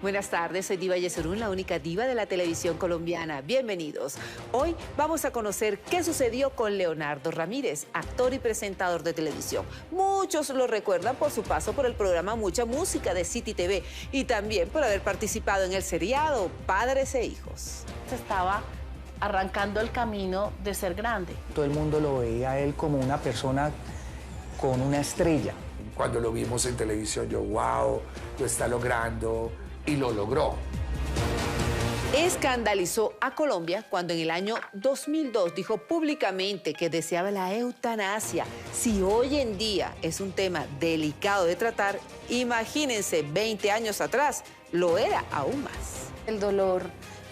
Buenas tardes, soy Diva Yesurún, la única diva de la televisión colombiana. Bienvenidos. Hoy vamos a conocer qué sucedió con Leonardo Ramírez, actor y presentador de televisión. Muchos lo recuerdan por su paso por el programa Mucha Música de City TV y también por haber participado en el seriado Padres e Hijos. Estaba arrancando el camino de ser grande. Todo el mundo lo veía a él como una persona con una estrella. Cuando lo vimos en televisión, yo, wow, lo está logrando, y lo logró. Escandalizó a Colombia cuando en el año 2002 dijo públicamente que deseaba la eutanasia. Si hoy en día es un tema delicado de tratar, imagínense 20 años atrás, lo era aún más. El dolor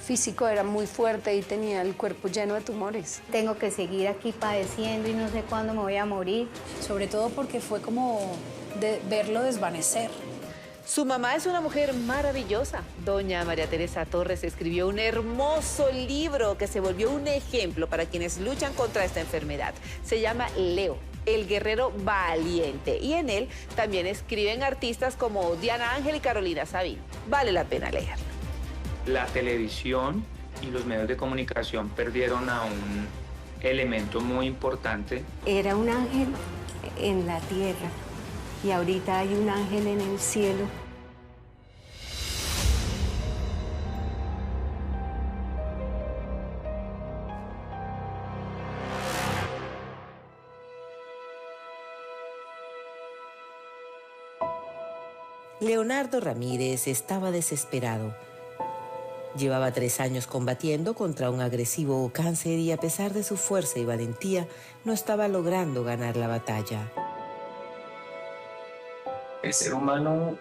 físico era muy fuerte y tenía el cuerpo lleno de tumores. Tengo que seguir aquí padeciendo y no sé cuándo me voy a morir. Sobre todo porque fue como de verlo desvanecer. Su mamá es una mujer maravillosa. Doña María Teresa Torres escribió un hermoso libro que se volvió un ejemplo para quienes luchan contra esta enfermedad. Se llama Leo, el guerrero valiente. Y en él también escriben artistas como Diana Ángel y Carolina Sabín. Vale la pena leerlo. La televisión y los medios de comunicación perdieron a un elemento muy importante. Era un ángel en la tierra. Y ahorita hay un ángel en el cielo. Leonardo Ramírez estaba desesperado. Llevaba 3 años combatiendo contra un agresivo cáncer y a pesar de su fuerza y valentía, no estaba logrando ganar la batalla. El ser humano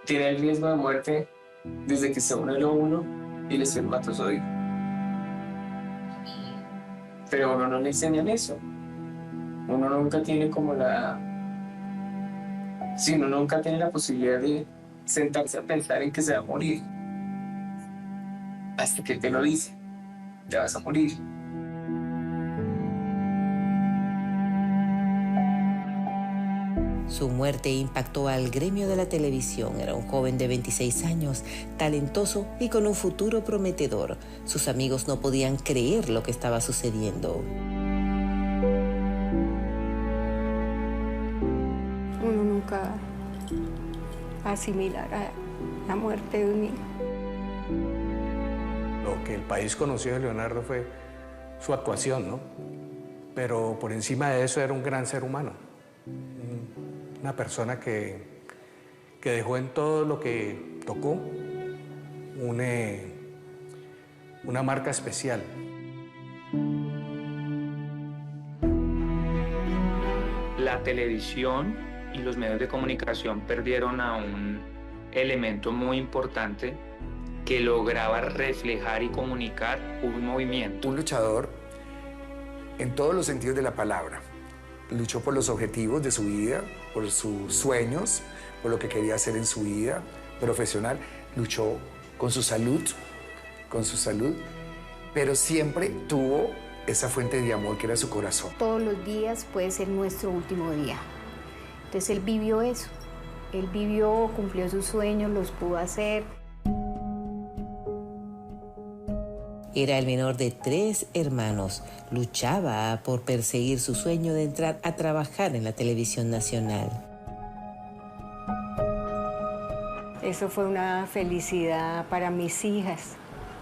tiene el riesgo de muerte desde que se une el óvulo y el espermatozoide. Pero a uno no le enseñan eso. Uno nunca tiene como uno nunca tiene la posibilidad de sentarse a pensar en que se va a morir. Hasta que te lo dice, te vas a morir. Su muerte impactó al gremio de la televisión. Era un joven de 26 años, talentoso y con un futuro prometedor. Sus amigos no podían creer lo que estaba sucediendo. Uno nunca asimilará la muerte de un hijo. Lo que el país conoció de Leonardo fue su actuación, ¿no? Pero por encima de eso era un gran ser humano. Una persona que dejó en todo lo que tocó una marca especial. La televisión y los medios de comunicación perdieron a un elemento muy importante que lograba reflejar y comunicar un movimiento. Un luchador en todos los sentidos de la palabra. Luchó por los objetivos de su vida, por sus sueños, por lo que quería hacer en su vida profesional. Luchó con su salud, pero siempre tuvo esa fuente de amor que era su corazón. Todos los días puede ser nuestro último día. Entonces él vivió eso. Él vivió, cumplió sus sueños, los pudo hacer. Era el menor de 3 hermanos. Luchaba por perseguir su sueño de entrar a trabajar en la televisión nacional. Eso fue una felicidad para mis hijas,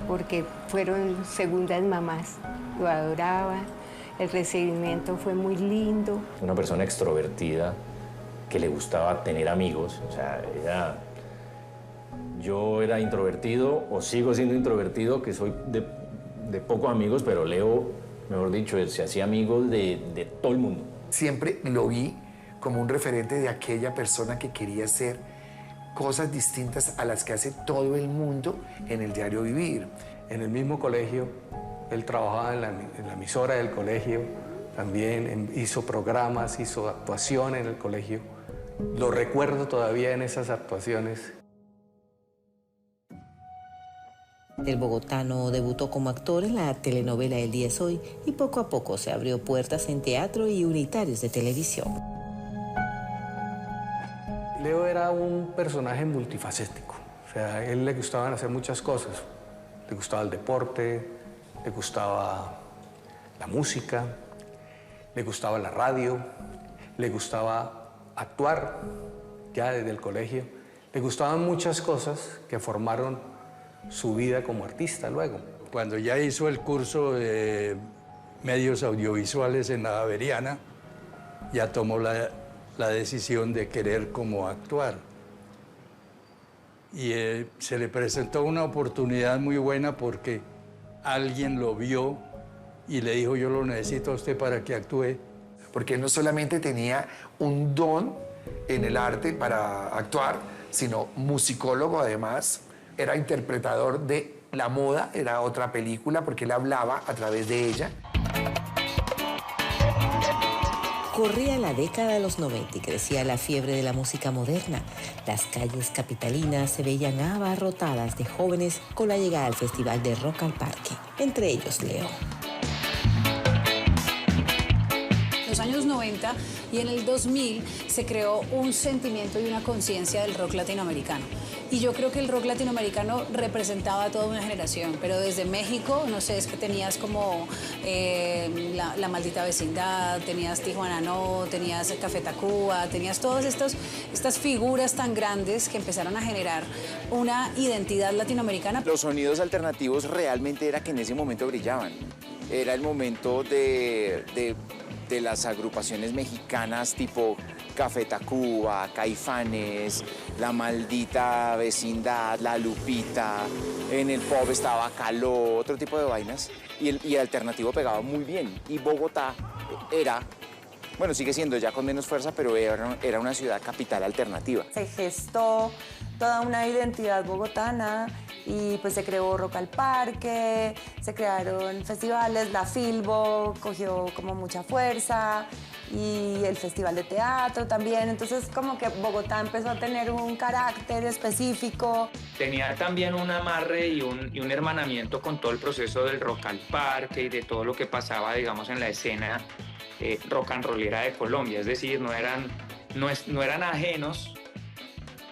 porque fueron segundas mamás. Lo adoraba, el recibimiento fue muy lindo. Una persona extrovertida que le gustaba tener amigos, o sea, yo era introvertido o sigo siendo introvertido, que soy de pocos amigos, pero Leo, mejor dicho, él se hacía amigos de todo el mundo. Siempre lo vi como un referente de aquella persona que quería hacer cosas distintas a las que hace todo el mundo en el diario vivir. En el mismo colegio, él trabajaba en la emisora del colegio, también hizo programas, hizo actuación en el colegio. Lo recuerdo todavía en esas actuaciones. El bogotano debutó como actor en la telenovela El día es hoy y poco a poco se abrió puertas en teatro y unitarios de televisión. Leo era un personaje multifacético. O sea, a él le gustaban hacer muchas cosas. Le gustaba el deporte, le gustaba la música, le gustaba la radio, le gustaba actuar ya desde el colegio. Le gustaban muchas cosas que formaron su vida como artista luego. Cuando ya hizo el curso de medios audiovisuales en la Javeriana, ya tomó la decisión de querer como actuar. Y se le presentó una oportunidad muy buena porque alguien lo vio y le dijo, yo lo necesito a usted para que actúe. Porque él no solamente tenía un don en el arte para actuar, sino musicólogo además, era interpretador de La Moda, era otra película porque él hablaba a través de ella. Corría la década de los 90 y crecía la fiebre de la música moderna. Las calles capitalinas se veían abarrotadas de jóvenes con la llegada al Festival de Rock al Parque, entre ellos Leo. Los años 90 y en el 2000 se creó un sentimiento y una conciencia del rock latinoamericano. Y yo creo que el rock latinoamericano representaba a toda una generación, pero desde México, no sé, es que tenías como la Maldita Vecindad, tenías Tijuana No, tenías Café Tacuba, tenías todas estas figuras tan grandes que empezaron a generar una identidad latinoamericana. Los sonidos alternativos realmente era que en ese momento brillaban. Era el momento de las agrupaciones mexicanas tipo Café Tacuba, Caifanes, La Maldita Vecindad, La Lupita, en el pop estaba Caló, otro tipo de vainas, y el alternativo pegaba muy bien. Y Bogotá era, bueno, sigue siendo ya con menos fuerza, pero era una ciudad capital alternativa. Se gestó toda una identidad bogotana y pues se creó Rock al Parque, se crearon festivales, la Filbo cogió como mucha fuerza y el Festival de Teatro también, entonces como que Bogotá empezó a tener un carácter específico. Tenía también un amarre y un hermanamiento con todo el proceso del Rock al Parque y de todo lo que pasaba, digamos, en la escena rock and rollera de Colombia, es decir, no eran ajenos.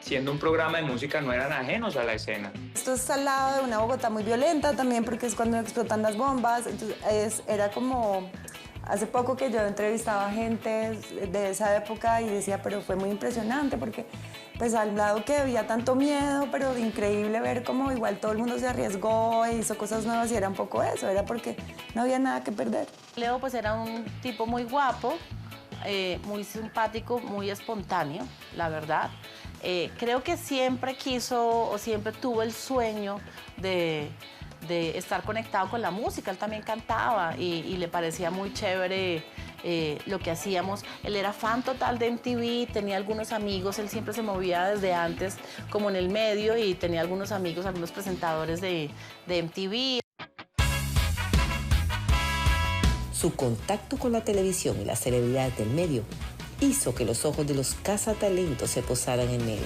Siendo un programa de música, no eran ajenos a la escena. Esto es al lado de una Bogotá muy violenta también, porque es cuando explotan las bombas. Entonces, era como... Hace poco que yo entrevistaba gente de esa época y decía, pero fue muy impresionante, porque pues al lado que había tanto miedo, pero increíble ver cómo igual todo el mundo se arriesgó e hizo cosas nuevas, y era un poco eso, era porque no había nada que perder. Leo pues era un tipo muy guapo, muy simpático, muy espontáneo, la verdad. Creo que siempre quiso o siempre tuvo el sueño de estar conectado con la música. Él también cantaba y le parecía muy chévere lo que hacíamos. Él era fan total de MTV, tenía algunos amigos, él siempre se movía desde antes como en el medio y tenía algunos amigos, algunos presentadores de MTV. Su contacto con la televisión y las celebridades del medio hizo que los ojos de los cazatalentos se posaran en él.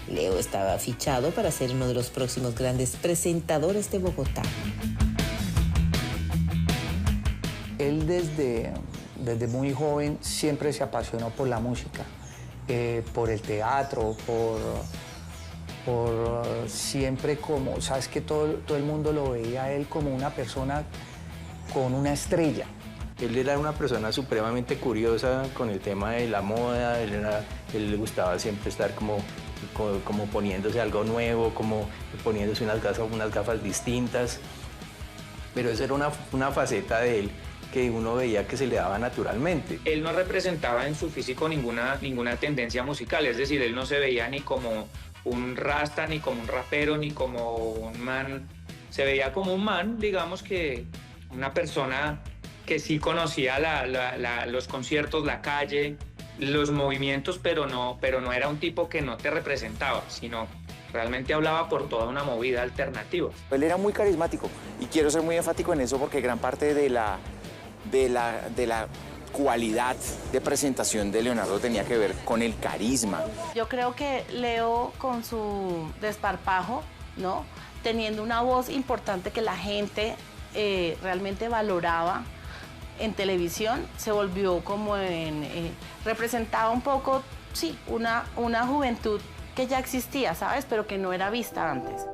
Leo estaba fichado para ser uno de los próximos grandes presentadores de Bogotá. Él desde muy joven siempre se apasionó por la música, por el teatro, por siempre como, sabes que todo el mundo lo veía a él como una persona con una estrella. Él era una persona supremamente curiosa con el tema de la moda, él le gustaba siempre estar como poniéndose algo nuevo, como poniéndose unas gafas distintas. Pero esa era una faceta de él que uno veía que se le daba naturalmente. Él no representaba en su físico ninguna tendencia musical, es decir, él no se veía ni como un rasta, ni como un rapero, ni como un man. Se veía como un man, digamos que una persona que sí conocía los conciertos, la calle, los movimientos, pero no era un tipo que no te representaba, sino realmente hablaba por toda una movida alternativa. Él era muy carismático y quiero ser muy enfático en eso porque gran parte de la cualidad de presentación de Leonardo tenía que ver con el carisma. Yo creo que Leo, con su desparpajo, ¿no?, teniendo una voz importante que la gente realmente valoraba en televisión, se volvió como representaba un poco, sí, una juventud que ya existía, ¿sabes? Pero que no era vista antes.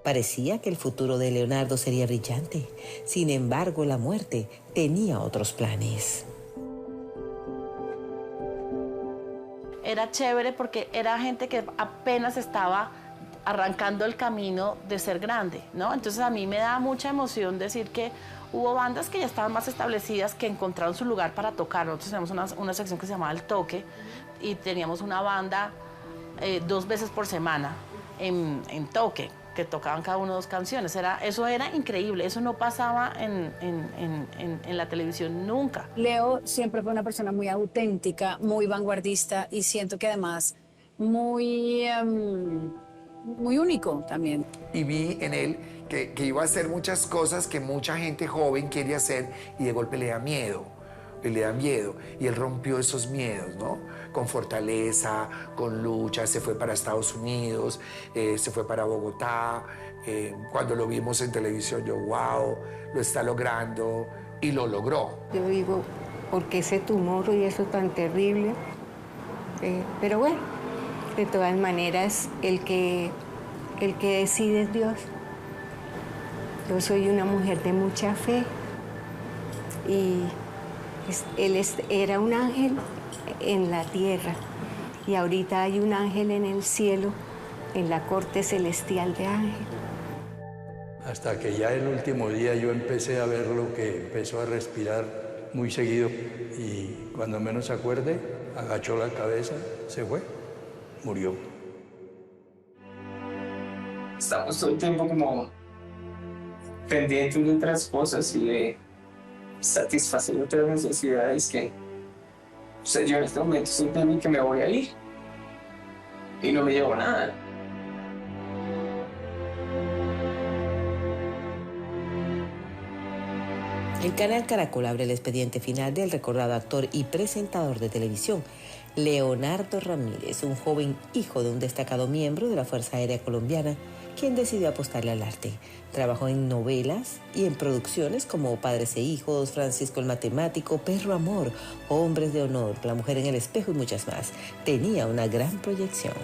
Parecía que el futuro de Leonardo sería brillante. Sin embargo, la muerte tenía otros planes. Era chévere porque era gente que apenas estaba arrancando el camino de ser grande, ¿no? Entonces a mí me da mucha emoción decir que hubo bandas que ya estaban más establecidas, que encontraron su lugar para tocar. Nosotros tenemos una sección que se llamaba El Toque y teníamos una banda 2 veces por semana en Toque, que tocaban cada uno 2 canciones. Eso era increíble, eso no pasaba en la televisión nunca. Leo siempre fue una persona muy auténtica, muy vanguardista y siento que además muy único también. Y vi en él que iba a hacer muchas cosas que mucha gente joven quiere hacer y de golpe le da miedo. Y él rompió esos miedos, ¿no? Con fortaleza, con lucha, se fue para Estados Unidos, se fue para Bogotá. Cuando lo vimos en televisión, yo, wow, lo está logrando y lo logró. Yo digo, ¿por qué ese tumor y eso tan terrible? Pero bueno, de todas maneras, el que decide es Dios. Yo soy una mujer de mucha fe y él era un ángel en la tierra y ahorita hay un ángel en el cielo, en la corte celestial de ángel. Hasta que ya el último día yo empecé a verlo que empezó a respirar muy seguido y cuando menos se acuerde, agachó la cabeza, se fue, murió. Estamos todo el tiempo como pendientes de otras cosas y de satisfacer otras necesidades que, o sea, yo en este momento siento a mí que me voy a ir y no me llevo nada. El canal Caracol abre el expediente final del recordado actor y presentador de televisión, Leonardo Ramírez, un joven hijo de un destacado miembro de la Fuerza Aérea Colombiana, quien decidió apostarle al arte. Trabajó en novelas y en producciones como Padres e Hijos, Francisco el Matemático, Perro Amor, Hombres de Honor, La Mujer en el Espejo y muchas más. Tenía una gran proyección.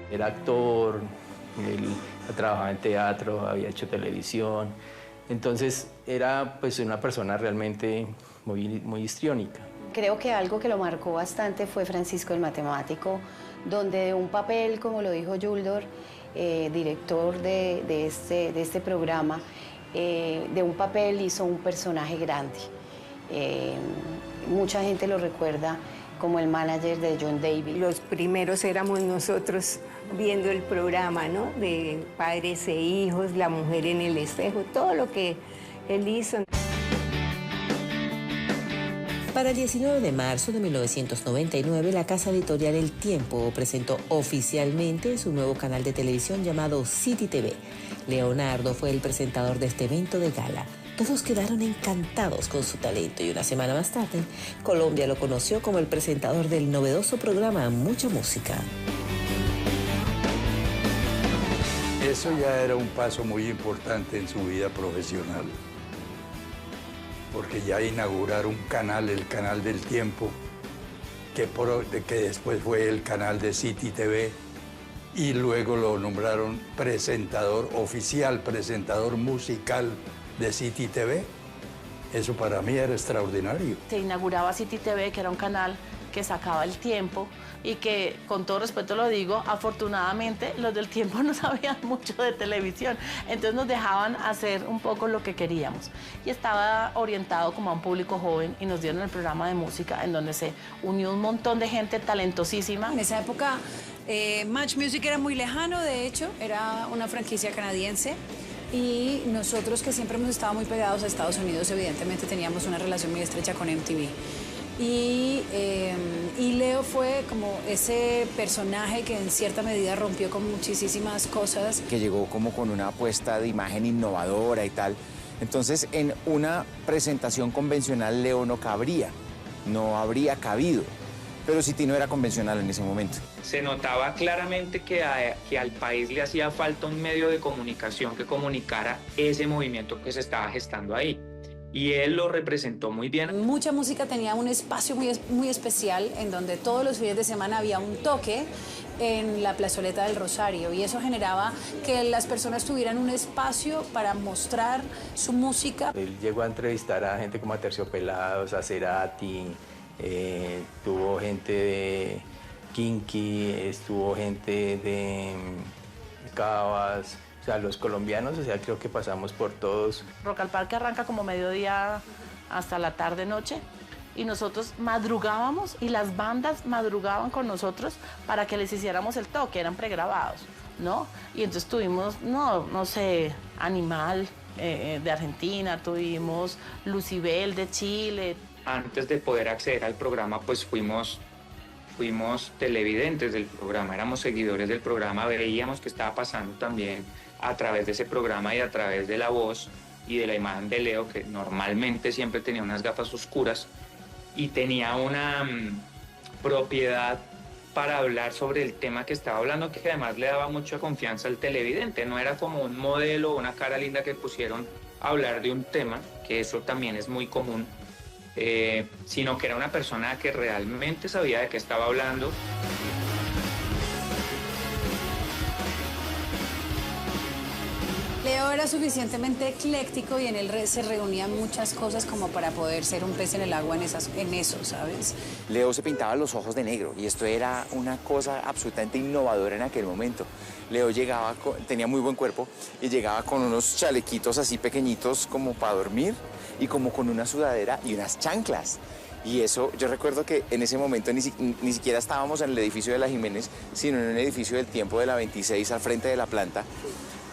Era actor, él trabajaba en teatro, había hecho televisión. Entonces era pues una persona realmente muy histriónica. Creo que algo que lo marcó bastante fue Francisco el Matemático, donde de un papel, como lo dijo Yuldor, director de este programa, de un papel hizo un personaje grande. Mucha gente lo recuerda como el manager de John David. Los primeros éramos nosotros viendo el programa, ¿no? De Padres e Hijos, La Mujer en el Espejo, todo lo que él hizo. Para el 19 de marzo de 1999, la casa editorial El Tiempo presentó oficialmente su nuevo canal de televisión llamado City TV. Leonardo fue el presentador de este evento de gala. Todos quedaron encantados con su talento y una semana más tarde, Colombia lo conoció como el presentador del novedoso programa Mucha Música. Eso ya era un paso muy importante en su vida profesional, porque ya inaugurar un canal, el canal del Tiempo, que después fue el canal de City TV, y luego lo nombraron presentador oficial, presentador musical de City TV. Eso para mí era extraordinario. Se inauguraba City TV, que era un canal que sacaba El Tiempo y que, con todo respeto lo digo, afortunadamente los del Tiempo no sabían mucho de televisión, entonces nos dejaban hacer un poco lo que queríamos. Y estaba orientado como a un público joven y nos dieron el programa de música en donde se unió un montón de gente talentosísima. En esa época Match Music era muy lejano, de hecho, era una franquicia canadiense. Y nosotros, que siempre hemos estado muy pegados a Estados Unidos, evidentemente teníamos una relación muy estrecha con MTV. Y Leo fue como ese personaje que en cierta medida rompió con muchísimas cosas. Que llegó como con una apuesta de imagen innovadora y tal. Entonces, en una presentación convencional, Leo no cabría, no habría cabido. Pero City no era convencional en ese momento. Se notaba claramente que al país le hacía falta un medio de comunicación que comunicara ese movimiento que se estaba gestando ahí. y él lo representó muy bien. Mucha música tenía un espacio muy especial en donde todos los fines de semana había un toque en la plazoleta del Rosario y eso generaba que las personas tuvieran un espacio para mostrar su música. Él llegó a entrevistar a gente como a Terciopelados, a Cerati, tuvo gente de Kinky, estuvo gente de Cabas. O sea, los colombianos, o sea, creo que pasamos por todos. Rock al Parque arranca como mediodía hasta la tarde-noche y nosotros madrugábamos y las bandas madrugaban con nosotros para que les hiciéramos el toque, eran pregrabados, ¿no? Y entonces tuvimos, no sé, Animal de Argentina, tuvimos Lucibel de Chile. Antes de poder acceder al programa, pues fuimos televidentes del programa, éramos seguidores del programa, veíamos que estaba pasando también a través de ese programa y a través de la voz y de la imagen de Leo, que normalmente siempre tenía unas gafas oscuras y tenía una propiedad para hablar sobre el tema que estaba hablando, que además le daba mucha confianza al televidente. No era como un modelo o una cara linda que pusieron a hablar de un tema, que eso también es muy común, sino que era una persona que realmente sabía de qué estaba hablando. Leo era suficientemente ecléctico y en él se reunían muchas cosas como para poder ser un pez en el agua en eso, ¿sabes? Leo se pintaba los ojos de negro y esto era una cosa absolutamente innovadora en aquel momento. Leo llegaba, tenía muy buen cuerpo y llegaba con unos chalequitos así pequeñitos como para dormir y como con una sudadera y unas chanclas. Y eso, yo recuerdo que en ese momento ni siquiera estábamos en el edificio de la Jiménez, sino en un edificio del Tiempo de la 26 al frente de la planta.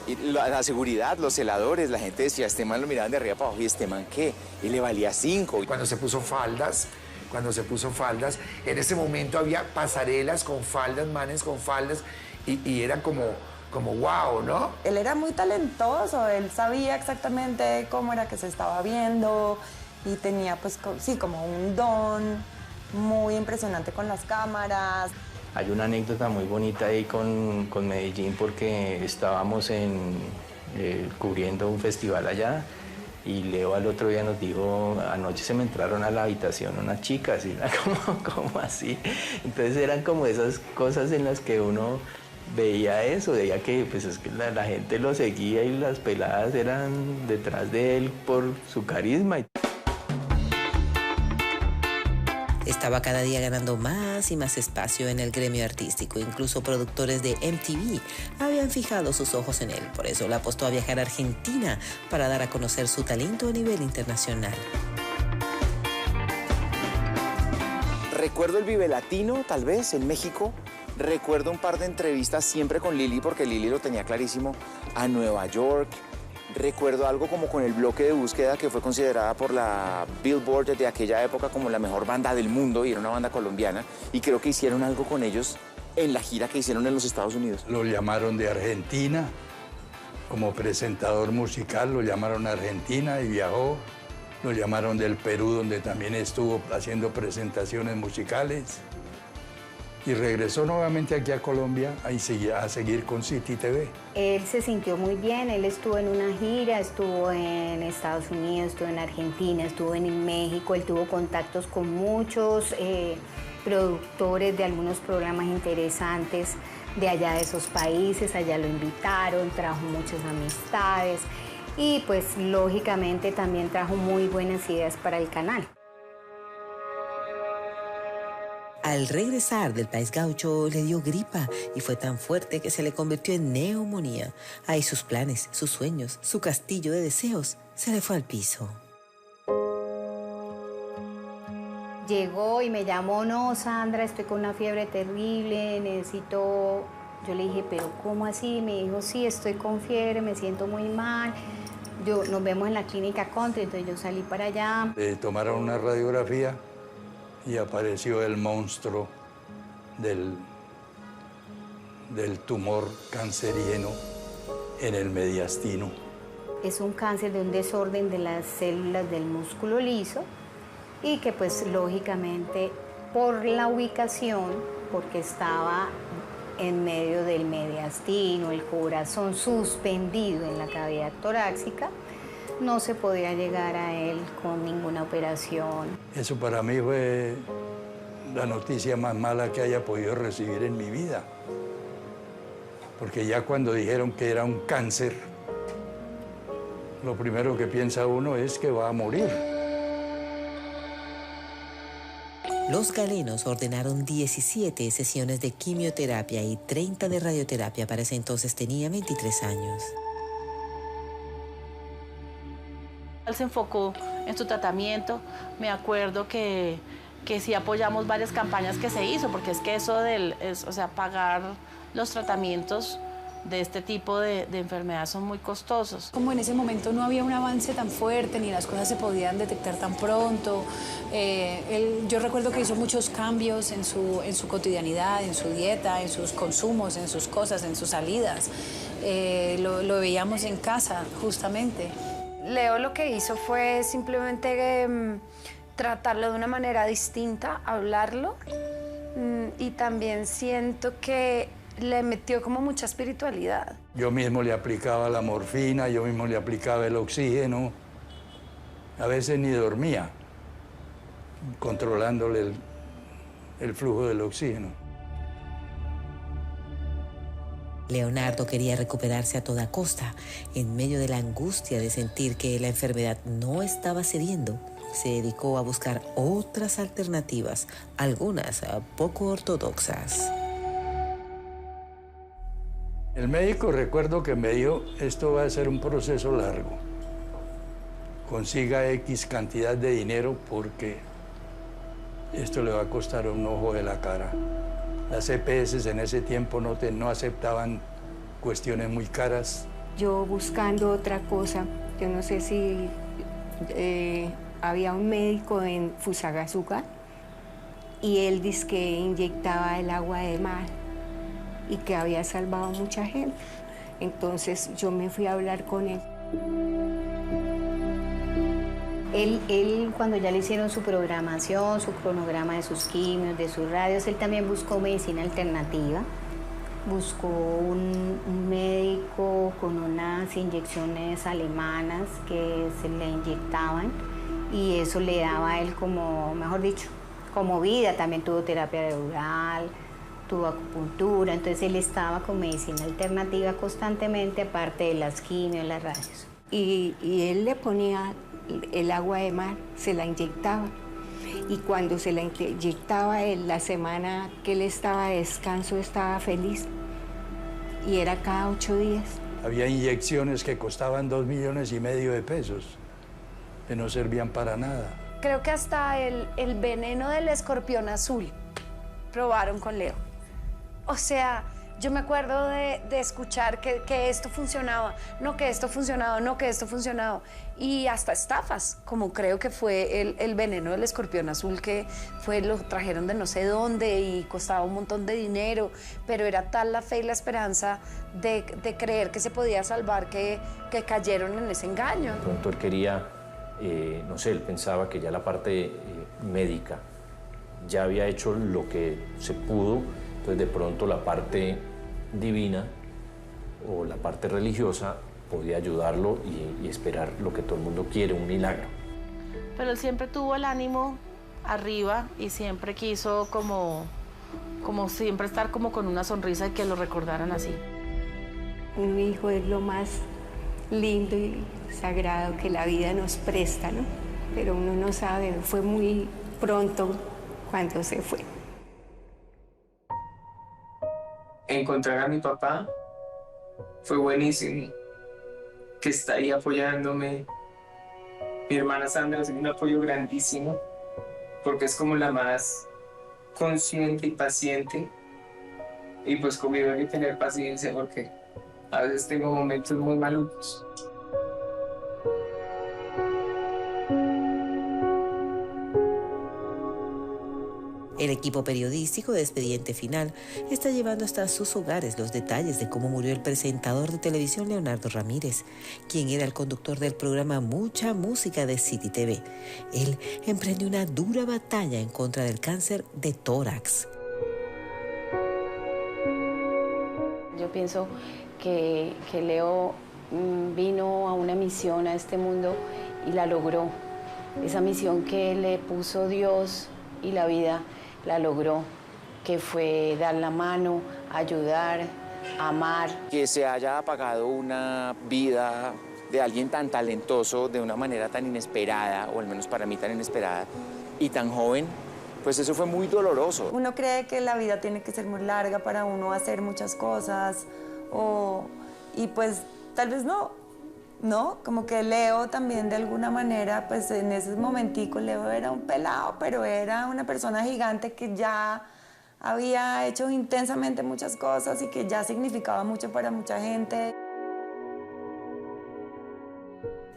Y la seguridad, los celadores, la gente decía, este man lo miraban de arriba para abajo, ¿y este man qué? Y le valía 5. Cuando se puso faldas, en ese momento había pasarelas con faldas, manes con faldas, y eran como wow, ¿no? Él era muy talentoso, él sabía exactamente cómo era que se estaba viendo y tenía pues sí, como un don muy impresionante con las cámaras. Hay una anécdota muy bonita ahí con Medellín porque estábamos cubriendo un festival allá y Leo al otro día nos dijo, anoche se me entraron a la habitación unas chicas, y era como así. Entonces eran como esas cosas en las que uno veía eso, veía que pues es que la gente lo seguía y las peladas eran detrás de él por su carisma. Estaba cada día ganando más y más espacio en el gremio artístico. Incluso productores de MTV habían fijado sus ojos en él. Por eso le apostó a viajar a Argentina para dar a conocer su talento a nivel internacional. Recuerdo el Vive Latino, tal vez, en México. Recuerdo un par de entrevistas siempre con Lili, porque Lili lo tenía clarísimo, a Nueva York. Recuerdo algo como con el Bloque de Búsqueda, que fue considerada por la Billboard de aquella época como la mejor banda del mundo, y era una banda colombiana, y creo que hicieron algo con ellos en la gira que hicieron en los Estados Unidos. Lo llamaron de Argentina, como presentador musical, lo llamaron a Argentina y viajó. Lo llamaron del Perú, donde también estuvo haciendo presentaciones musicales. Y regresó nuevamente aquí a Colombia a seguir con City TV. Él se sintió muy bien, él estuvo en una gira, estuvo en Estados Unidos, estuvo en Argentina, estuvo en México, él tuvo contactos con muchos productores de algunos programas interesantes de allá de esos países, allá lo invitaron, trajo muchas amistades y pues lógicamente también trajo muy buenas ideas para el canal. Al regresar del país gaucho le dio gripa y fue tan fuerte que se le convirtió en neumonía. Ahí sus planes, sus sueños, su castillo de deseos se le fue al piso. Llegó y me llamó, no, Sandra, estoy con una fiebre terrible, necesito... Yo le dije, ¿pero cómo así? Me dijo, sí, estoy con fiebre, me siento muy mal. Nos vemos en la clínica Country, entonces yo salí para allá. Le tomaron una radiografía y apareció el monstruo del tumor cancerígeno en el mediastino. Es un cáncer de un desorden de las células del músculo liso y que pues lógicamente por la ubicación, porque estaba en medio del mediastino, el corazón suspendido en la cavidad torácica, no se podía llegar a él con ninguna operación. Eso para mí fue la noticia más mala que haya podido recibir en mi vida. Porque ya cuando dijeron que era un cáncer, lo primero que piensa uno es que va a morir. Los galenos ordenaron 17 sesiones de quimioterapia y 30 de radioterapia. Para ese entonces tenía 23 años. Él se enfocó en su tratamiento. Me acuerdo que sí apoyamos varias campañas que se hizo, porque es que eso pagar los tratamientos de este tipo de enfermedades son muy costosos. Como en ese momento no había un avance tan fuerte, ni las cosas se podían detectar tan pronto, yo recuerdo que hizo muchos cambios en su cotidianidad, en su dieta, en sus consumos, en sus cosas, en sus salidas. Lo veíamos en casa, justamente. Leo lo que hizo fue simplemente tratarlo de una manera distinta, hablarlo, y también siento que le metió como mucha espiritualidad. Yo mismo le aplicaba la morfina, yo mismo le aplicaba el oxígeno. A veces ni dormía, controlándole el flujo del oxígeno. Leonardo quería recuperarse a toda costa. En medio de la angustia de sentir que la enfermedad no estaba cediendo, se dedicó a buscar otras alternativas, algunas poco ortodoxas. El médico, recuerdo que me dijo, esto va a ser un proceso largo. Consiga X cantidad de dinero porque esto le va a costar un ojo de la cara. Las EPS en ese tiempo no aceptaban cuestiones muy caras. Yo buscando otra cosa, yo no sé si había un médico en Fusagasugá y él dice que inyectaba el agua de mar y que había salvado a mucha gente. Entonces yo me fui a hablar con él. Él, cuando ya le hicieron su programación, su cronograma de sus quimios, de sus radios, él también buscó medicina alternativa. Buscó un médico con unas inyecciones alemanas que se le inyectaban y eso le daba a él como, mejor dicho, como vida. También tuvo terapia neural, tuvo acupuntura, entonces él estaba con medicina alternativa constantemente, aparte de las quimios, las radios. Y él le ponía el agua de mar, se la inyectaba. Y cuando se la inyectaba él, la semana que él estaba de descanso, estaba feliz. Y era cada 8 días. Había inyecciones que costaban 2,5 millones de pesos, que no servían para nada. Creo que hasta el veneno del escorpión azul probaron con Leo. O sea, yo me acuerdo de escuchar que esto funcionaba, no que esto funcionaba, no que esto funcionaba. Y hasta estafas, como creo que fue el veneno del escorpión azul, que lo trajeron de no sé dónde y costaba un montón de dinero, pero era tal la fe y la esperanza de creer que se podía salvar que cayeron en ese engaño. De pronto él quería, no sé, él pensaba que ya la parte médica ya había hecho lo que se pudo, entonces de pronto la parte divina o la parte religiosa podía ayudarlo y esperar lo que todo el mundo quiere, un milagro. Pero él siempre tuvo el ánimo arriba y siempre quiso como siempre estar como con una sonrisa y que lo recordaran así. Un hijo es lo más lindo y sagrado que la vida nos presta, ¿no? Pero uno no sabe, fue muy pronto cuando se fue. Encontrar a mi papá fue buenísimo, que está ahí apoyándome. Mi hermana Sandra es un apoyo grandísimo, porque es como la más consciente y paciente. Y pues conmigo hay que tener paciencia, porque a veces tengo momentos muy malucos. El equipo periodístico de Expediente Final está llevando hasta sus hogares los detalles de cómo murió el presentador de televisión Leonardo Ramírez, quien era el conductor del programa Mucha Música de City TV. Él emprendió una dura batalla en contra del cáncer de tórax. Yo pienso que Leo vino a una misión a este mundo y la logró. Esa misión que le puso Dios y la vida la logró, que fue dar la mano, ayudar, amar. Que se haya apagado una vida de alguien tan talentoso de una manera tan inesperada, o al menos para mí tan inesperada, y tan joven, pues eso fue muy doloroso. Uno cree que la vida tiene que ser muy larga para uno hacer muchas cosas, y pues tal vez no, como que Leo también de alguna manera, pues en ese momentico Leo era un pelado, pero era una persona gigante que ya había hecho intensamente muchas cosas y que ya significaba mucho para mucha gente.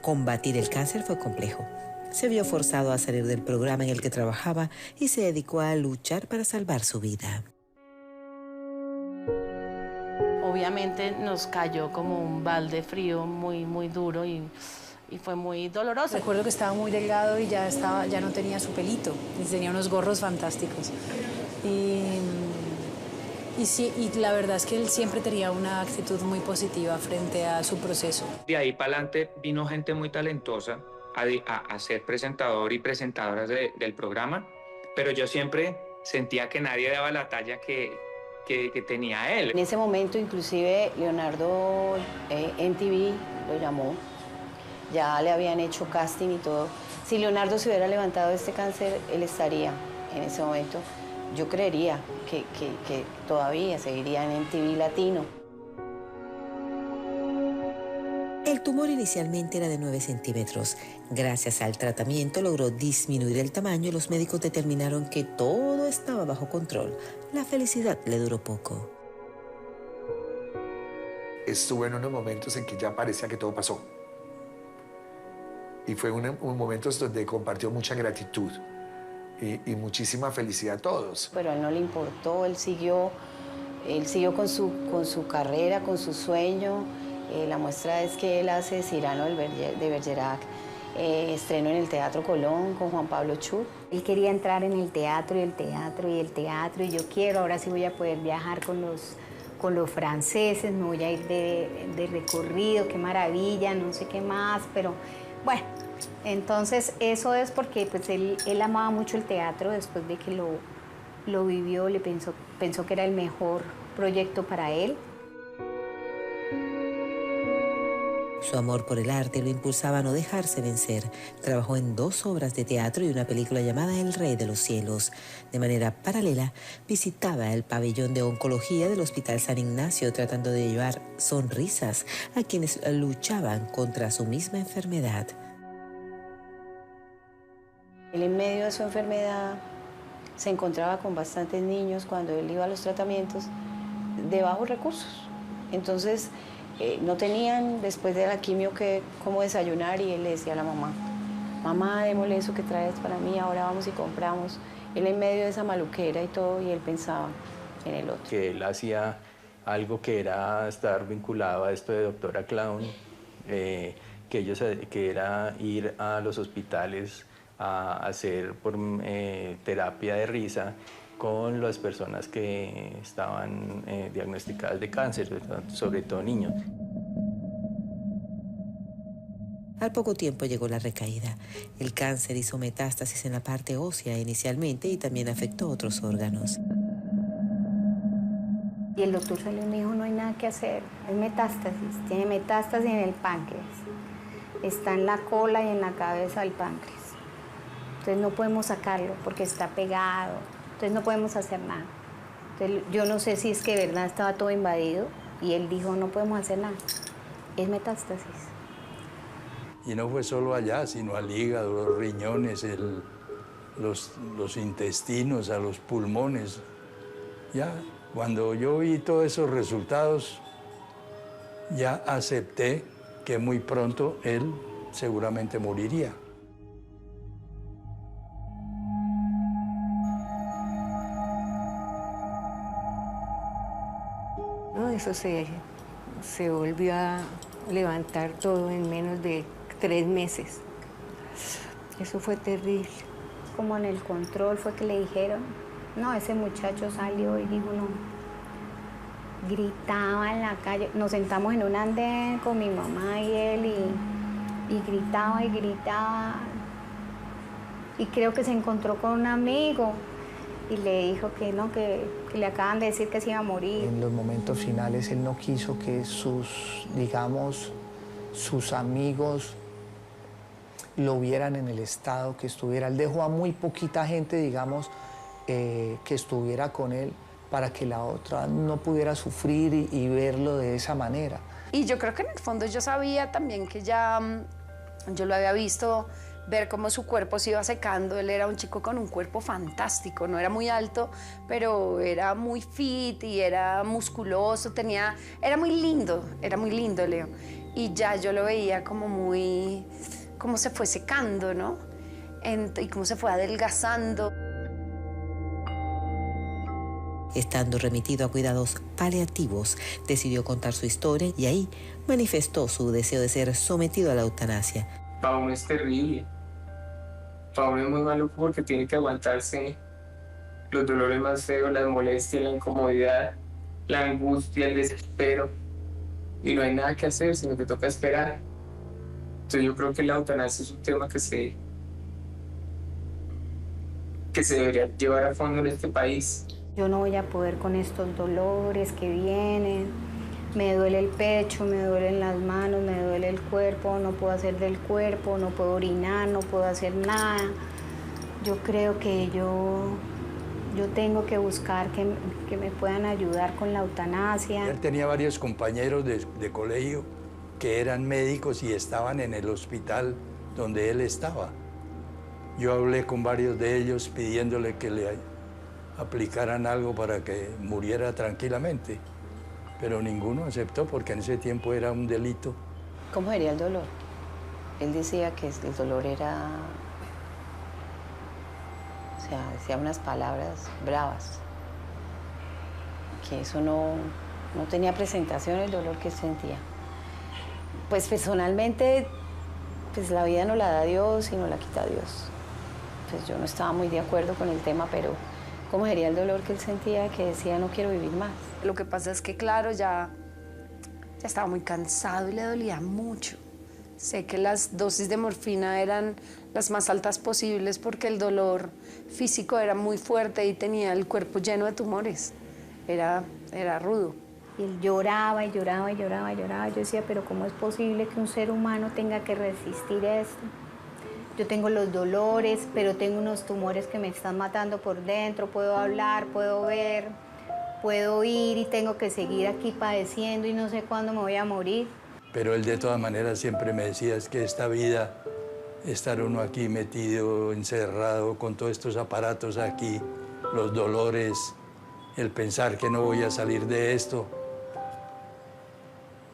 Combatir el cáncer fue complejo. Se vio forzado a salir del programa en el que trabajaba y se dedicó a luchar para salvar su vida. Obviamente nos cayó como un balde frío muy, muy duro y fue muy doloroso. Recuerdo que estaba muy delgado y ya no tenía su pelito, y tenía unos gorros fantásticos. Y sí, y la verdad es que él siempre tenía una actitud muy positiva frente a su proceso. De ahí para adelante vino gente muy talentosa a ser presentador y presentadoras del programa, pero yo siempre sentía que nadie daba la talla que tenía él. En ese momento, inclusive, Leonardo MTV lo llamó. Ya le habían hecho casting y todo. Si Leonardo se hubiera levantado de este cáncer, él estaría en ese momento. Yo creería que todavía seguiría en MTV Latino. El tumor inicialmente era de 9 centímetros. Gracias al tratamiento logró disminuir el tamaño y los médicos determinaron que todo estaba bajo control. La felicidad le duró poco. Estuve en unos momentos en que ya parecía que todo pasó. Y fue un momentos donde compartió mucha gratitud y muchísima felicidad a todos. Pero a él no le importó, él siguió con su carrera, con su sueño. La muestra es que él hace Cyrano de Bergerac, estreno en el Teatro Colón con Juan Pablo Chuc. Él quería entrar en el teatro y el teatro y el teatro, y yo ahora sí voy a poder viajar con los franceses, me voy a ir de recorrido, qué maravilla, no sé qué más, pero bueno, entonces eso es porque pues él amaba mucho el teatro. Después de que lo vivió, pensó que era el mejor proyecto para él. Su amor por el arte lo impulsaba a no dejarse vencer. Trabajó en 2 obras de teatro y una película llamada El Rey de los Cielos. De manera paralela, visitaba el pabellón de oncología del Hospital San Ignacio tratando de llevar sonrisas a quienes luchaban contra su misma enfermedad. Él, en medio de su enfermedad, se encontraba con bastantes niños cuando él iba a los tratamientos de bajos recursos. Entonces, no tenían después de la quimio cómo desayunar, y él le decía a la mamá, mamá, démosle eso que traes para mí, ahora vamos y compramos. Él en medio de esa maluquera y todo, y él pensaba en el otro. Que él hacía algo que era estar vinculado a esto de doctora clown, que era ir a los hospitales a hacer terapia de risa con las personas que estaban diagnosticadas de cáncer, sobre todo niños. Al poco tiempo llegó la recaída. El cáncer hizo metástasis en la parte ósea inicialmente y también afectó otros órganos. Y el doctor salió y me dijo, no hay nada que hacer, es metástasis, tiene metástasis en el páncreas. Está en la cola y en la cabeza del páncreas. Entonces no podemos sacarlo porque está pegado. Entonces no podemos hacer nada. Entonces, yo no sé si es que de verdad estaba todo invadido y él dijo, no podemos hacer nada, es metástasis. Y no fue solo allá, sino al hígado, los riñones, los intestinos, a los pulmones. Ya, cuando yo vi todos esos resultados, ya acepté que muy pronto él seguramente moriría. Eso se volvió a levantar todo en menos de 3 meses. Eso fue terrible. Como en el control fue que le dijeron, no, ese muchacho salió y dijo, no, gritaba en la calle. Nos sentamos en un andén con mi mamá y él y gritaba y gritaba. Y creo que se encontró con un amigo y le dijo que no, que le acaban de decir que se iba a morir. En los momentos finales él no quiso que sus, digamos, sus amigos lo vieran en el estado que estuviera. Él dejó a muy poquita gente, digamos, que estuviera con él para que la otra no pudiera sufrir y verlo de esa manera. Y yo creo que en el fondo yo sabía también que ya, yo lo había visto, ver cómo su cuerpo se iba secando. Él era un chico con un cuerpo fantástico, no era muy alto, pero era muy fit y era musculoso, era muy lindo Leo. Y ya yo lo veía como muy, cómo se fue secando, ¿no? Y cómo se fue adelgazando. Estando remitido a cuidados paliativos, decidió contar su historia y ahí manifestó su deseo de ser sometido a la eutanasia. Para uno es terrible. Para uno es muy malo porque tiene que aguantarse los dolores más feos, las molestias, la incomodidad, la angustia, el desespero. Y no hay nada que hacer, sino que toca esperar. Entonces yo creo que la eutanasia es un tema que se debería llevar a fondo en este país. Yo no voy a poder con estos dolores que vienen. Me duele el pecho, me duelen las manos, me duele el cuerpo, no puedo hacer del cuerpo, no puedo orinar, no puedo hacer nada. Yo creo que yo tengo que buscar que me puedan ayudar con la eutanasia. Él tenía varios compañeros de colegio que eran médicos y estaban en el hospital donde él estaba. Yo hablé con varios de ellos pidiéndole que le aplicaran algo para que muriera tranquilamente, pero ninguno aceptó porque en ese tiempo era un delito. ¿Cómo sería el dolor? Él decía que el dolor era, o sea, decía unas palabras bravas, que eso no tenía presentación el dolor que sentía. Pues personalmente, pues la vida no la da Dios y no la quita Dios. Pues yo no estaba muy de acuerdo con el tema, pero ¿cómo sería el dolor que él sentía, que decía no quiero vivir más? Lo que pasa es que, claro, ya estaba muy cansado y le dolía mucho. Sé que las dosis de morfina eran las más altas posibles porque el dolor físico era muy fuerte y tenía el cuerpo lleno de tumores. Era rudo. Y él lloraba y lloraba y lloraba y lloraba. Yo decía, pero ¿cómo es posible que un ser humano tenga que resistir esto? Yo tengo los dolores, pero tengo unos tumores que me están matando por dentro. Puedo hablar, puedo ver, puedo oír y tengo que seguir aquí padeciendo y no sé cuándo me voy a morir. Pero él de todas maneras siempre me decía, es que esta vida, estar uno aquí metido, encerrado, con todos estos aparatos aquí, los dolores, el pensar que no voy a salir de esto,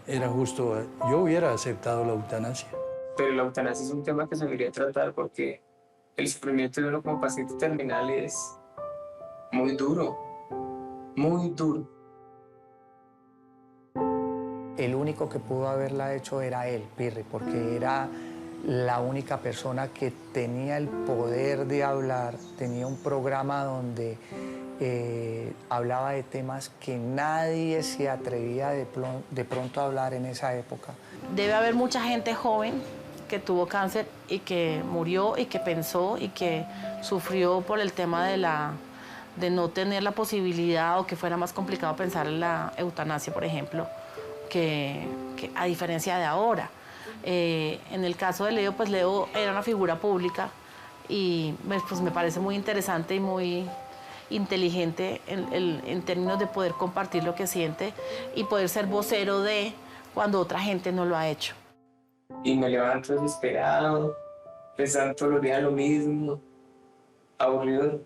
era justo, yo hubiera aceptado la eutanasia. Pero la eutanasia es un tema que se debería tratar porque el sufrimiento de uno como paciente terminal es muy duro, muy duro. El único que pudo haberla hecho era él, Pirri, porque era la única persona que tenía el poder de hablar, tenía un programa donde hablaba de temas que nadie se atrevía de pronto a hablar en esa época. Debe haber mucha gente joven que tuvo cáncer y que murió y que pensó y que sufrió por el tema de no tener la posibilidad o que fuera más complicado pensar en la eutanasia, por ejemplo, que a diferencia de ahora. En el caso de Leo, pues Leo era una figura pública y pues me parece muy interesante y muy inteligente en términos de poder compartir lo que siente y poder ser vocero de cuando otra gente no lo ha hecho. Y me levanto desesperado, pensando todos los días lo mismo, aburrido.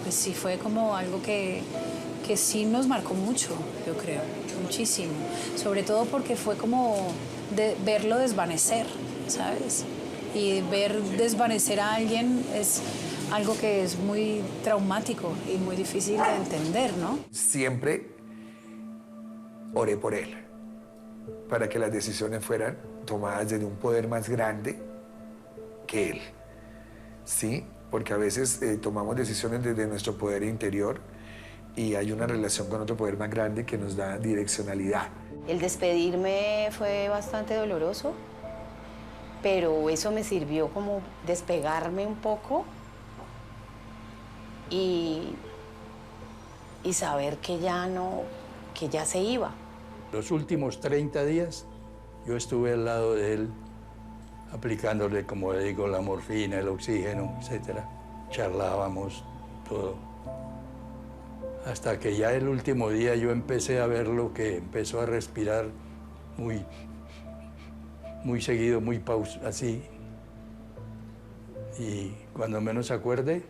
Pues sí, fue como algo que sí nos marcó mucho, yo creo, muchísimo. Sobre todo porque fue como verlo desvanecer, ¿sabes? Y ver desvanecer a alguien es algo que es muy traumático y muy difícil de entender, ¿no? Siempre oré por él, para que las decisiones fueran tomadas desde un poder más grande que él, ¿sí? Porque a veces tomamos decisiones desde nuestro poder interior y hay una relación con otro poder más grande que nos da direccionalidad. El despedirme fue bastante doloroso, pero eso me sirvió como despegarme un poco y saber que ya se iba. Los últimos 30 días yo estuve al lado de él aplicándole, como le digo, la morfina, el oxígeno, etc. Charlábamos todo. Hasta que ya el último día yo empecé a verlo, que empezó a respirar muy seguido, muy así. Y cuando menos acuerde,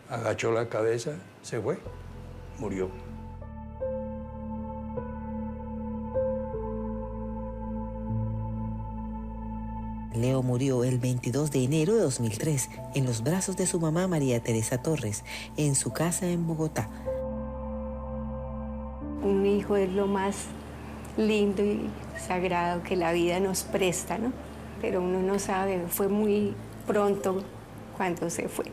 agachó la cabeza, se fue, murió. Leo murió el 22 de enero de 2003 en los brazos de su mamá María Teresa Torres, en su casa en Bogotá. Un hijo es lo más lindo y sagrado que la vida nos presta, ¿no? Pero uno no sabe, fue muy pronto cuando se fue.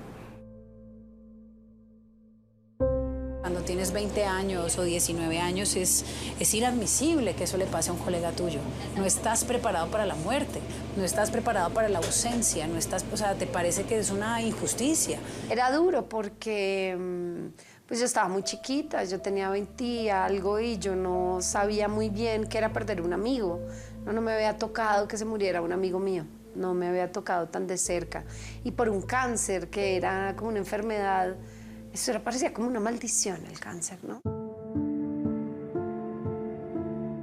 Cuando tienes 20 años o 19 años es inadmisible que eso le pase a un colega tuyo. No estás preparado para la muerte, no estás preparado para la ausencia, no estás, o sea, te parece que es una injusticia. Era duro porque pues yo estaba muy chiquita, yo tenía 20 y algo y yo no sabía muy bien qué era perder un amigo. No me había tocado que se muriera un amigo mío, no me había tocado tan de cerca. Y por un cáncer que era como una enfermedad, eso parecía como una maldición el cáncer, ¿no?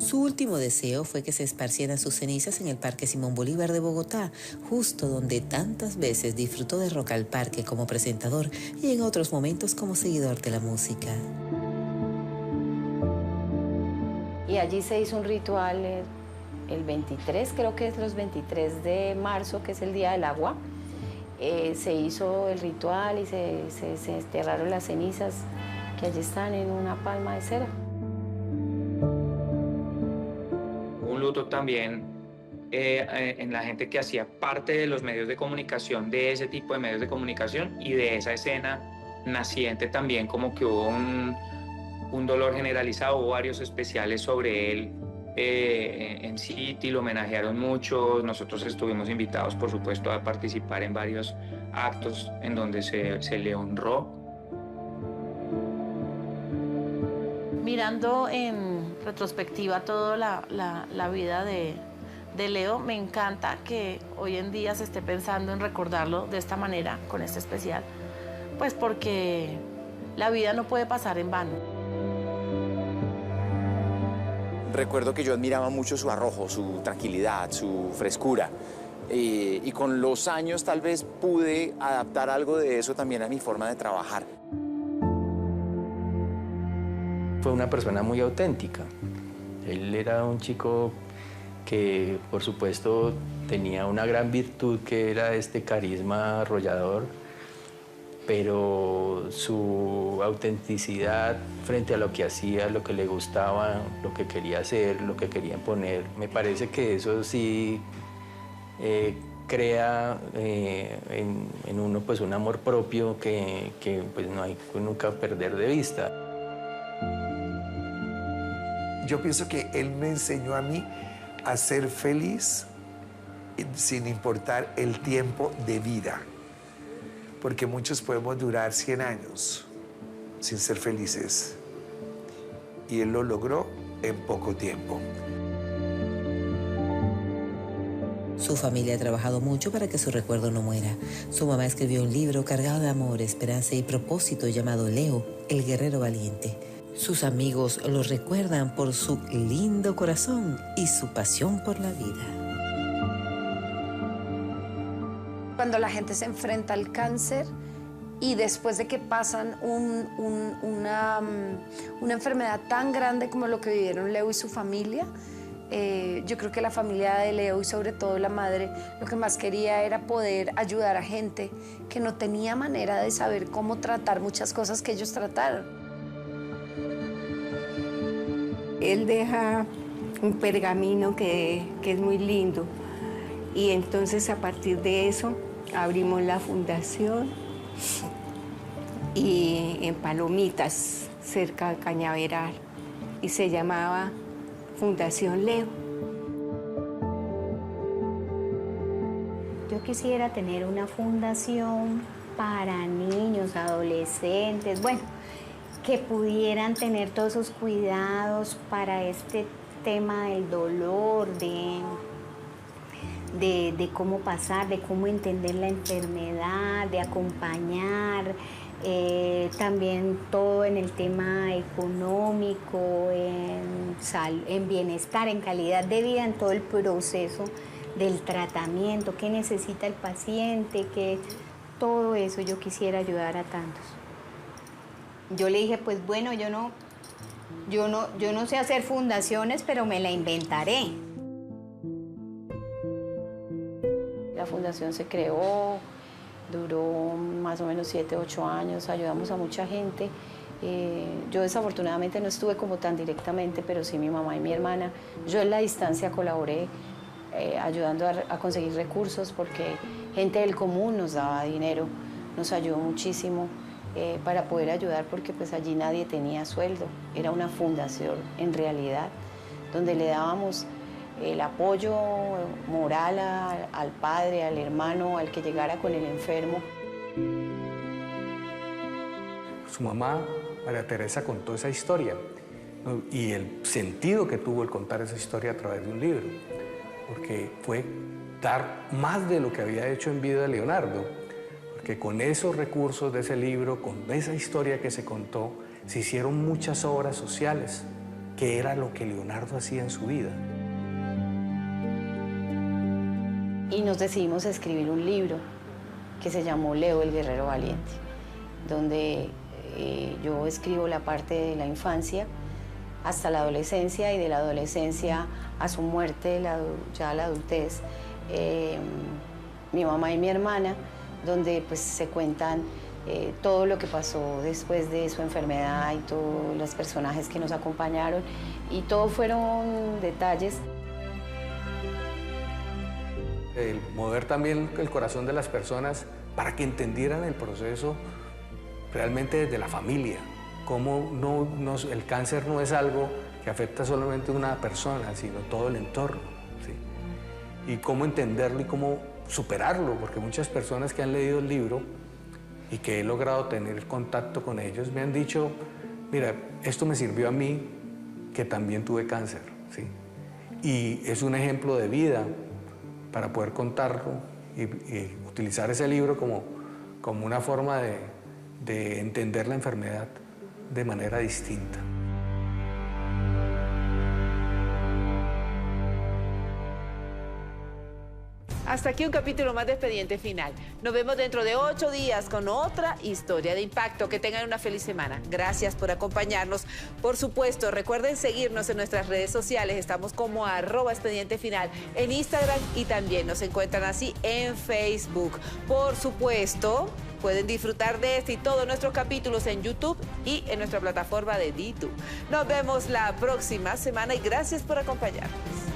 Su último deseo fue que se esparcieran sus cenizas en el Parque Simón Bolívar de Bogotá, justo donde tantas veces disfrutó de Rock al Parque como presentador y en otros momentos como seguidor de la música. Y allí se hizo un ritual el 23, creo que es los 23 de marzo, que es el Día del Agua. Se hizo el ritual y se enterraron las cenizas que allí están en una palma de cera. Un luto también en la gente que hacía parte de los medios de comunicación, de ese tipo de medios de comunicación y de esa escena naciente también, como que hubo un dolor generalizado, hubo varios especiales sobre él. En City lo homenajearon mucho, nosotros estuvimos invitados por supuesto a participar en varios actos en donde se le honró. Mirando en retrospectiva toda la vida de Leo, me encanta que hoy en día se esté pensando en recordarlo de esta manera, con este especial, pues porque la vida no puede pasar en vano. Recuerdo que yo admiraba mucho su arrojo, su tranquilidad, su frescura. Y con los años tal vez pude adaptar algo de eso también a mi forma de trabajar. Fue una persona muy auténtica. Él era un chico que, por supuesto, tenía una gran virtud que era este carisma arrollador, pero su autenticidad frente a lo que hacía, lo que le gustaba, lo que quería hacer, lo que quería imponer, me parece que eso sí crea en uno pues un amor propio que pues no hay que nunca perder de vista. Yo pienso que él me enseñó a mí a ser feliz sin importar el tiempo de vida. Porque muchos podemos durar 100 años sin ser felices. Y él lo logró en poco tiempo. Su familia ha trabajado mucho para que su recuerdo no muera. Su mamá escribió un libro cargado de amor, esperanza y propósito llamado Leo, el guerrero valiente. Sus amigos lo recuerdan por su lindo corazón y su pasión por la vida. Cuando la gente se enfrenta al cáncer y después de que pasan una enfermedad tan grande como lo que vivieron Leo y su familia, yo creo que la familia de Leo y sobre todo la madre lo que más quería era poder ayudar a gente que no tenía manera de saber cómo tratar muchas cosas que ellos trataron. Él deja un pergamino que es muy lindo y entonces a partir de eso abrimos la fundación y en Palomitas, cerca de Cañaveral, y se llamaba Fundación Leo. Yo quisiera tener una fundación para niños, adolescentes, bueno, que pudieran tener todos esos cuidados para este tema del dolor, de cómo pasar, de cómo entender la enfermedad, de acompañar, también todo en el tema económico, en bienestar, en calidad de vida, en todo el proceso del tratamiento, qué necesita el paciente, todo eso yo quisiera ayudar a tantos. Yo le dije, pues bueno, yo no sé hacer fundaciones, pero me la inventaré. La fundación se creó, duró más o menos 7, 8 años, ayudamos a mucha gente. Yo desafortunadamente no estuve como tan directamente, pero sí mi mamá y mi hermana. Yo en la distancia colaboré ayudando a conseguir recursos porque gente del común nos daba dinero, nos ayudó muchísimo para poder ayudar porque pues allí nadie tenía sueldo. Era una fundación en realidad, donde le dábamos el apoyo moral al padre, al hermano, al que llegara con el enfermo. Su mamá, María Teresa, contó esa historia, ¿no? Y el sentido que tuvo el contar esa historia a través de un libro, porque fue dar más de lo que había hecho en vida Leonardo, porque con esos recursos de ese libro, con esa historia que se contó, se hicieron muchas obras sociales, que era lo que Leonardo hacía en su vida. Y nos decidimos a escribir un libro que se llamó Leo, el guerrero valiente, donde yo escribo la parte de la infancia hasta la adolescencia y de la adolescencia a su muerte, ya la adultez, mi mamá y mi hermana, donde pues se cuentan todo lo que pasó después de su enfermedad y todos los personajes que nos acompañaron, y todo fueron detalles. El mover también el corazón de las personas para que entendieran el proceso realmente desde la familia, cómo el cáncer no es algo que afecta solamente a una persona, sino todo el entorno, ¿sí? Y cómo entenderlo y cómo superarlo, porque muchas personas que han leído el libro y que he logrado tener contacto con ellos me han dicho, mira, esto me sirvió a mí, que también tuve cáncer, ¿sí? Y es un ejemplo de vida para poder contarlo y utilizar ese libro como una forma de entender la enfermedad de manera distinta. Hasta aquí un capítulo más de Expediente Final. Nos vemos dentro de 8 días con otra historia de impacto. Que tengan una feliz semana. Gracias por acompañarnos. Por supuesto, recuerden seguirnos en nuestras redes sociales. Estamos como @expedientefinal en Instagram y también nos encuentran así en Facebook. Por supuesto, pueden disfrutar de este y todos nuestros capítulos en YouTube y en nuestra plataforma de DTube. Nos vemos la próxima semana y gracias por acompañarnos.